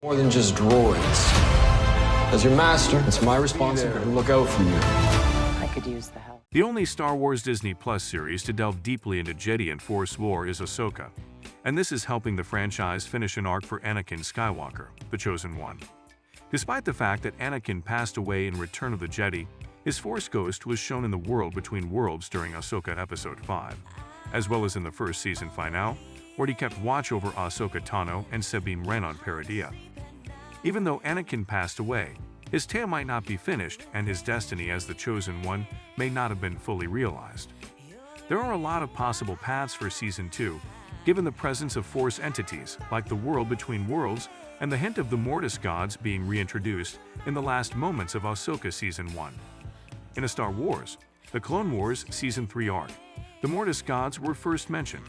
More than just droids. As your master, it's my responsibility to look out for you. I could use the help. The only Star Wars Disney Plus series to delve deeply into Jedi and Force lore is Ahsoka, and this is helping the franchise finish an arc for Anakin Skywalker, the Chosen One. Despite the fact that Anakin passed away in Return of the Jedi, his Force ghost was shown in the World Between Worlds during Ahsoka Episode 5, as well as in the first season finale, where he kept watch over Ahsoka Tano and Sabine Wren on Peridea. Even though Anakin passed away, his tale might not be finished and his destiny as the Chosen One may not have been fully realized. There are a lot of possible paths for Season 2, given the presence of Force entities like the World Between Worlds and the hint of the Mortis gods being reintroduced in the last moments of Ahsoka Season 1. In A Star Wars, The Clone Wars Season 3 arc, the Mortis gods were first mentioned.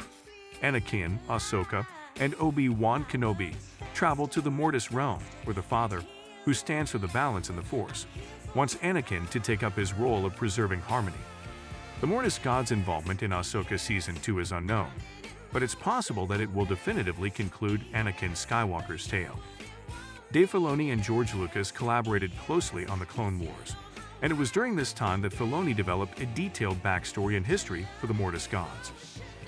Anakin, Ahsoka, and Obi-Wan Kenobi travel to the Mortis realm, where the Father, who stands for the balance in the Force, wants Anakin to take up his role of preserving harmony. The Mortis gods' involvement in Ahsoka Season 2 is unknown, but it's possible that it will definitively conclude Anakin Skywalker's tale. Dave Filoni and George Lucas collaborated closely on The Clone Wars, and it was during this time that Filoni developed a detailed backstory and history for the Mortis gods.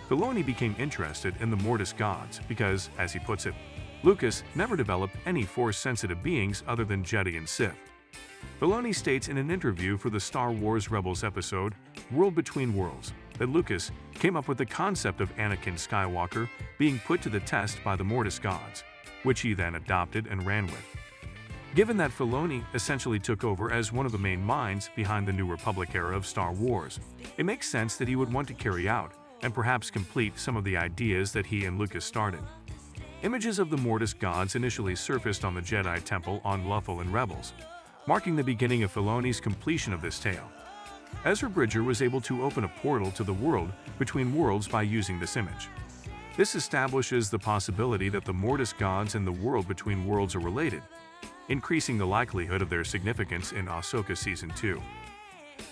Filoni became interested in the Mortis gods because, as he puts it, Lucas never developed any Force-sensitive beings other than Jedi and Sith. Filoni states in an interview for the Star Wars Rebels episode, World Between Worlds, that Lucas came up with the concept of Anakin Skywalker being put to the test by the Mortis gods, which he then adopted and ran with. Given that Filoni essentially took over as one of the main minds behind the New Republic era of Star Wars, it makes sense that he would want to carry out and perhaps complete some of the ideas that he and Lucas started. Images of the Mortis gods initially surfaced on the Jedi Temple on Lothal in Rebels, marking the beginning of Filoni's completion of this tale. Ezra Bridger was able to open a portal to the World Between Worlds by using this image. This establishes the possibility that the Mortis gods and the World Between Worlds are related, increasing the likelihood of their significance in Ahsoka Season 2.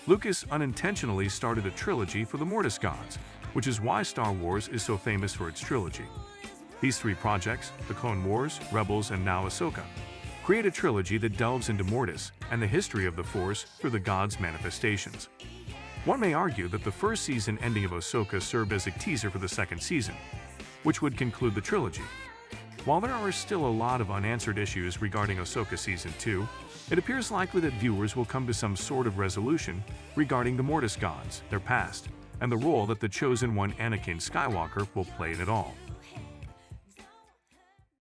Lucas unintentionally started a trilogy for the Mortis gods, which is why Star Wars is so famous for its trilogy. These three projects, The Clone Wars, Rebels, and now Ahsoka, create a trilogy that delves into Mortis and the history of the Force through the gods' manifestations. One may argue that the first season ending of Ahsoka served as a teaser for the second season, which would conclude the trilogy. While there are still a lot of unanswered issues regarding Ahsoka Season 2, it appears likely that viewers will come to some sort of resolution regarding the Mortis gods, their past, and the role that the Chosen One Anakin Skywalker will play in it all.